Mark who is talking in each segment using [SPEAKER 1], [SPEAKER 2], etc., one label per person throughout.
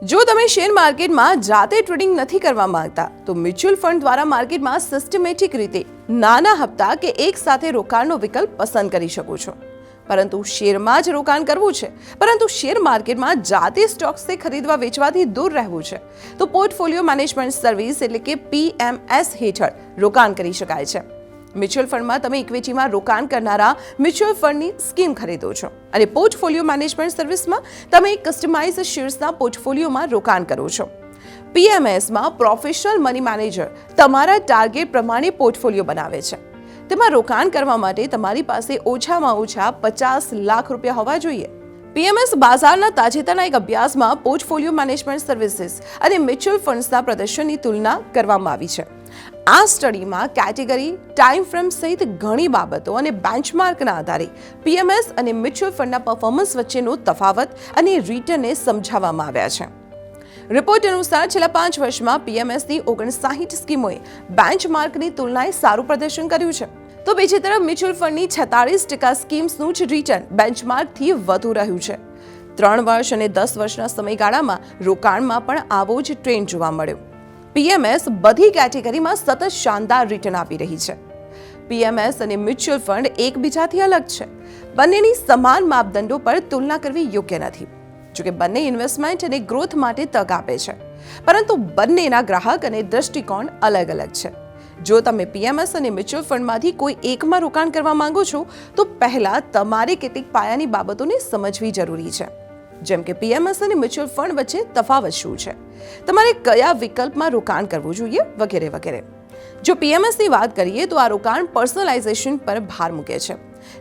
[SPEAKER 1] જો તમે શેર માર્કેટમાં જાતે ટ્રેડિંગ નથી કરવા માંગતા તો મ્યુચ્યુઅલ ફંડ દ્વારા માર્કેટમાં સિસ્ટમેટિક રીતે નાના હપ્તા કે એક સાથે રોકાણનો વિકલ્પ પસંદ કરી શકો છો. પરંતુ શેરમાં જ રોકાણ કરવું છે, પરંતુ શેર માર્કેટમાં જાતે સ્ટોક્સ ખરીદવા વેચવાથી દૂર રહેવું છે તો પોર્ટફોલિયો મેનેજમેન્ટ સર્વિસ એટલે કે PMS હેઠળ રોકાણ કરી શકાય છે. મ્યુચ્યુઅલ ફંડમાં તમે ઇક્વિટીમાં રોકાણ કરનારા મ્યુચ્યુઅલ ફંડની સ્કીમ ખરીદો છો અને પોર્ટફોલિયો મેનેજમેન્ટ સર્વિસમાં તમે કસ્ટમાઇઝ શેર્સના પોર્ટફોલિયોમાં રોકાણ કરો છો. PMSમાં પ્રોફેશનલ મની મેનેજર તમારા ટાર્ગેટ પ્રમાણે પોર્ટફોલિયો બનાવે છે. તેમાં રોકાણ કરવા માટે તમારી પાસે ઓછામાં ઓછા 50 લાખ રૂપિયા હોવા જોઈએ. PMS બાજારના તાજેતરના એક અભ્યાસમાં પોર્ટફોલિયો મેનેજમેન્ટ સર્વિસીસ અને મ્યુચ્યુઅલ ફંડ્સના પ્રદર્શનની તુલના કરવામાં આવી છે. આ સ્ટડીમાં કેટેગરી, ટાઈમ ફ્રેમ સહિત ઘણી બાબતો અને બેન્ચમાર્કના આધારે PMS અને મ્યુચ્યુઅલ ફંડના પરફોર્મન્સ વચ્ચેનો તફાવત અને રિટર્નને સમજાવવામાં આવ્યા છે. રિપોર્ટ અનુસાર છેલ્લા 5 વર્ષમાં PMSની 59 સ્કીમોએ બેન્ચમાર્કની તુલનાએ સારું પ્રદર્શન કર્યું છે. તો બીજી તરફ મ્યુચ્યુઅલ ફંડની 46% સ્કીમ્સનું જ રિટર્ન બેન્ચમાર્કથી વધુ રહ્યું છે. 3 વર્ષ અને 10 વર્ષના સમયગાળામાં રોકાણમાં પણ આવો જ ટ્રેન્ડ જોવા મળ્યો. PMS બધી કેટેગરીમાં સતત શાનદાર રિટર્ન આપી રહી છે. PMS અને મ્યુચ્યુઅલ ફંડ એકબીજાથી અલગ છે. બંનેની સમાન માપદંડો પર તુલના કરવી યોગ્ય નથી. જોકે બંને ઇન્વેસ્ટમેન્ટ અને ગ્રોથ માટે તક આપે છે, પરંતુ બંનેના ગ્રાહક અને દૃષ્ટિકોણ અલગ અલગ છે. જો તમે PMS અને મ્યુચ્યુઅલ ફંડમાંથી કોઈ એકમાં રોકાણ કરવા માંગો છો તો પહેલા તમારે કેટલીક પાયાની બાબતોને સમજવી જરૂરી છે, જેમ કે PMS અને મ્યુચ્યુઅલ ફંડ વચ્ચે તફાવત શું છે, તમારે કયા વિકલ્પમાં રોકાણ કરવું જોઈએ વગેરે વગેરે. જો PMSની વાત કરીએ તો આ રોકાણ પર્સનલાઇઝેશન પર ભાર મૂકે છે.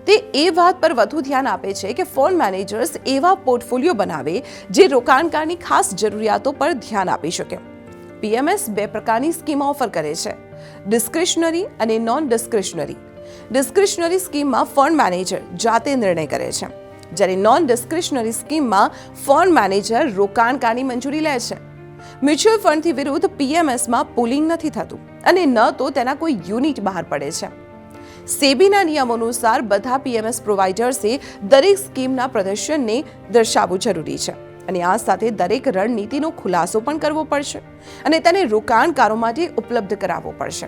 [SPEAKER 1] તે એ વાત પર વધુ ધ્યાન આપે છે કે ફંડ મેનેજર્સ એવા પોર્ટફોલિયો બનાવે જે રોકાણકારની ખાસ જરૂરિયાતો પર ધ્યાન આપી શકે. PMS 2 પ્રકારની સ્કીમ ઓફર કરે છે: ડિસ્ક્રિશનરી અને નોન ડિસ્ક્રિશનરી. ડિસ્ક્રિશનરી સ્કીમમાં ફંડ મેનેજર જાતે નિર્ણય કરે છે, જ્યારે નોન ડિસ્ક્રિશનરી સ્કીમમાં ફંડ મેનેજર રોકાણકારની મંજૂરી લે છે. મ્યુચ્યુઅલ ફંડથી વિરુદ્ધ PMSમાં પુલિંગ નથી થતું અને ન તો તેના કોઈ યુનિટ બહાર પડે છે. સેબીના નિયમો અનુસાર બધા PMS પ્રોવાઇડર્સે દરેક સ્કીમના પ્રદર્શનને દર્શાવવું જરૂરી છે અને આ સાથે દરેક રણનીતિનો ખુલાસો પણ કરવો પડશે અને તેને રોકાણકારો માટે ઉપલબ્ધ કરાવવો પડશે.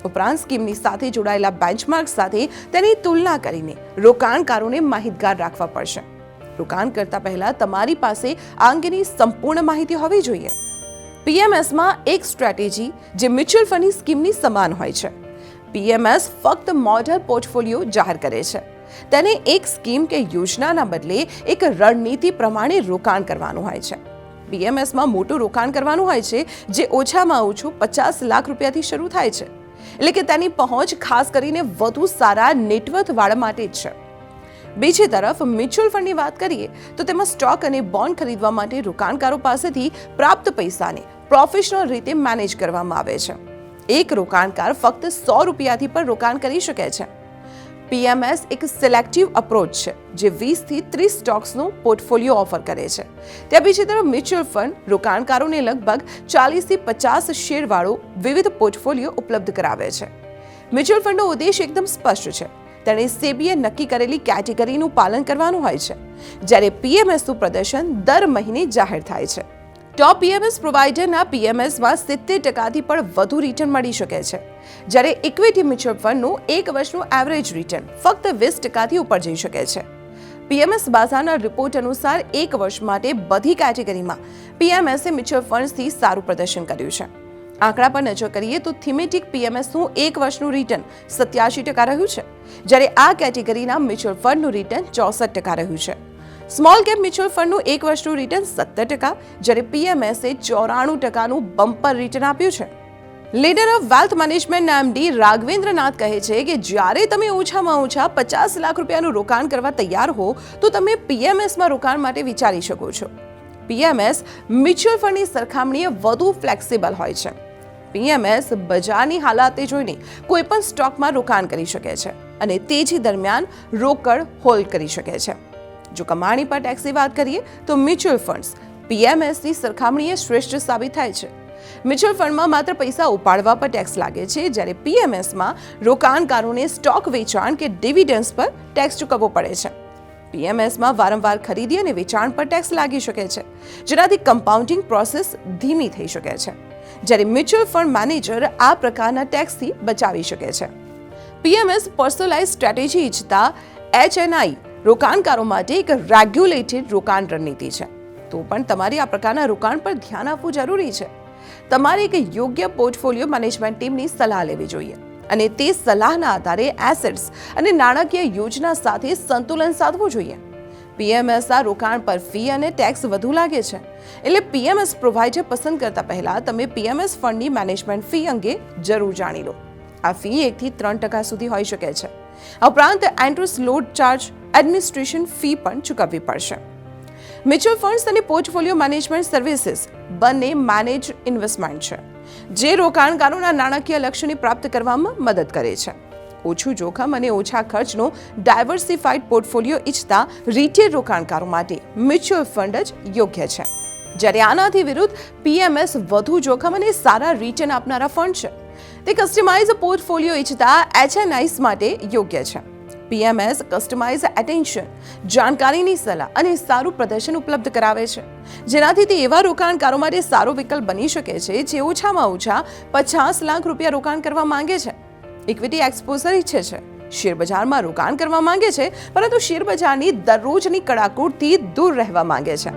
[SPEAKER 1] ઉપરાંત સ્કીમની સાથે જોડાયેલા બેન્ચમાર્ક સાથે તેની તુલના કરીને રોકાણકારોને માહિતગાર રાખવા પડશે. રોકાણ કરતા પહેલા તમારી પાસે આ અંગેની સંપૂર્ણ માહિતી હોવી જોઈએ. PMSમાં એક સ્ટ્રેટેજી જે મ્યુચ્યુઅલ ફંડની સ્કીમની સમાન હોય છે. PMS ફક્ત મોડલ પોર્ટફોલિયો જાહેર કરે છે. તેને એક સ્કીમ કે યોજનાના બદલે એક રણનીતિ પ્રમાણે રોકાણ કરવાનું હોય છે. PMSમાં મોટું રોકાણ કરવાનું હોય છે, જે ઓછામાં ઓછું 50 લાખ રૂપિયાથી શરૂ થાય છે. એટલે કે તેની પહોંચ ખાસ કરીને વધુ સારા નેટવર્થ વાળા માટે જ છે. બીજી તરફ મ્યુચ્યુઅલ ફંડની વાત કરીએ તો તેમાં સ્ટોક અને બોન્ડ ખરીદવા માટે રોકાણકારો પાસેથી પ્રાપ્ત પૈસાને પ્રોફેશનલ રીતે મેનેજ કરવામાં આવે છે. એક રોકાણકાર ફક્ત 100 રૂપિયાથી પણ રોકાણ કરી શકે છે. PMS એક સિલેક્ટિવ અપ્રોચ છે જે 20 થી 30 સ્ટોક્સનું પોર્ટફોલિયો ઓફર કરે છે. ત્યાં બીજી તરફ મ્યુચ્યુઅલ ફંડ રોકાણકારોને લગભગ 40 થી 50 શેરવાળો વિવિધ પોર્ટફોલિયો ઉપલબ્ધ કરાવે છે. મ્યુચ્યુઅલ ફંડનો ઉદ્દેશ એકદમ સ્પષ્ટ છે. તેણે સેબીએ નક્કી કરેલી કેટેગરીનું પાલન કરવાનું હોય છે, જ્યારે PMSનું પ્રદર્શન દર મહિને જાહેર થાય છે. ટોપ PMS પ્રોવાઇડરના PMSમાં 70%થી પણ વધુ રિટર્ન મળી શકે છે, જ્યારે ઇક્વિટી મ્યુચ્યુઅલ ફંડનું 1 વર્ષનું એવરેજ રિટર્ન ફક્ત 20%થી ઉપર જઈ શકે છે. PMS બાજારના રિપોર્ટ અનુસાર 1 વર્ષ માટે બધી કેટેગરીમાં PMSએ મ્યુચ્યુઅલ ફંડ્સથી સારું પ્રદર્શન કર્યું છે. આંકડા પર નજર કરીએ તો થીમેટિક PMSનું 1 વર્ષનું રિટર્ન 87% રહ્યું છે, જ્યારે આ કેટેગરીના મ્યુચ્યુઅલ ફંડનું રિટર્ન 64% રહ્યું છે. સ્મોલ કેપ મ્યુચ્યુઅલ ફંડનું 1 વર્ષનું રિટર્ન 17%, જ્યારે PMSએ 94%નું બમ્પર રિટર્ન આપ્યું છે. લીડર ઓફ વેલ્થ મેનેજમેન્ટના MD રાઘવેન્દ્રનાથ કહે છે કે જ્યારે તમે ઓછામાં ઓછા 50 લાખ રૂપિયાનું રોકાણ કરવા તૈયાર હો તો તમે PMSમાં રોકાણ માટે વિચારી શકો છો. PMS મ્યુચ્યુઅલ ફંડની સરખામણીએ વધુ ફ્લેક્સિબલ હોય છે. PMS બજારની હાલાતે જોઈને કોઈ પણ સ્ટોકમાં રોકાણ કરી શકે છે અને તેજી દરમિયાન રોકડ હોલ્ડ કરી શકે છે. જો કમાણી પર ટેક્સની વાત કરીએ તો મ્યુચ્યુઅલ ફંડ્સ PMSની સરખામણીએ શ્રેષ્ઠ સાબિત થાય છે. મ્યુચ્યુઅલ ફંડમાં માત્ર પૈસા ઉપાડવા પર ટેક્સ લાગે છે, જ્યારે PMSમાં રોકાણકારોને સ્ટોક વેચાણ કે ડિવિડન્ડ્સ પર ટેક્સ ચૂકવવો પડે છે. પીએમએસમાં વારંવાર ખરીદી અને વેચાણ પર ટેક્સ લાગી શકે છે, જેનાથી કમ્પાઉન્ડિંગ પ્રોસેસ ધીમી થઈ શકે છે, જ્યારે મ્યુચ્યુઅલ ફંડ મેનેજર આ પ્રકારના ટેક્સથી બચાવી શકે છે. પીએમએસ પર્સનલાઇઝ સ્ટ્રેટેજી ઇચ્છતા HNI રોકાણકારો માટે એક રેગ્યુલેટેડ રોકાણ રણનીતિ છે. તો પણ તમારે આ પ્રકારના રોકાણ પર ધ્યાન આપવું જરૂરી છે. તમારે એક યોગ્ય પોર્ટફોલિયો મેનેજમેન્ટ ટીમની સલાહ લેવી જોઈએ અને તે સલાહના આધારે એસેટ્સ અને નાણાકીય યોજના સાથે સંતુલન સાધવું જોઈએ. પીએમએસના રોકાણ પર ફી અને ટેક્સ વધુ લાગે છે, એટલે પીએમએસ પ્રોવાઇડર પસંદ કરતા પહેલા તમે પીએમએસ ફંડની મેનેજમેન્ટ ફી અંગે જરૂર જાણી લો. આ ફી 1 થી 3% સુધી હોઈ શકે છે. આ ઉપરાંત એન્ટ્રસ લોડ ચાર્જ, એડમિનિસ્ટ્રેશન ફી પણ ચૂકવવી પડશે. મ્યુચ્યુઅલ ફંડ્સ અને પોર્ટફોલિયો મેનેજમેન્ટ સર્વિસીસ બંને મેનેજ ઇન્વેસ્ટમેન્ટ છે, જે રોકાણકારોના નાણાકીય લક્ષ્યને પ્રાપ્ત કરવામાં મદદ કરે છે. ઓછું જોખમ અને ઓછા ખર્ચનો ડાયવર્સિફાઈડ પોર્ટફોલિયો ઇચ્છતા રિટેલ રોકાણકારો માટે મ્યુચ્યુઅલ ફંડ જ યોગ્ય છે, જ્યારે આનાથી વિરુદ્ધ પીએમએસ વધુ જોખમ અને સારા રિટર્ન આપનારા ફંડ છે. તે કસ્ટમાઇઝ પોર્ટફોલિયો ઇચ્છતા HNIs માટે યોગ્ય છે. પીએમએસ કસ્ટમાઇઝ એટેન્શન, જાણકારીની સલાહ અને સારું પ્રદર્શન ઉપલબ્ધ કરાવે છે, જેનાથી તે એવા રોકાણકારો માટે સારો વિકલ્પ બની શકે છે જે ઓછામાં ઓછા 50 લાખ રૂપિયા રોકાણ કરવા માંગે છે, ઇક્વિટી એક્સપોઝર ઈચ્છે છે, શેરબજારમાં રોકાણ કરવા માંગે છે, પરંતુ શેરબજારની દરરોજની કડાકૂટથી દૂર રહેવા માંગે છે.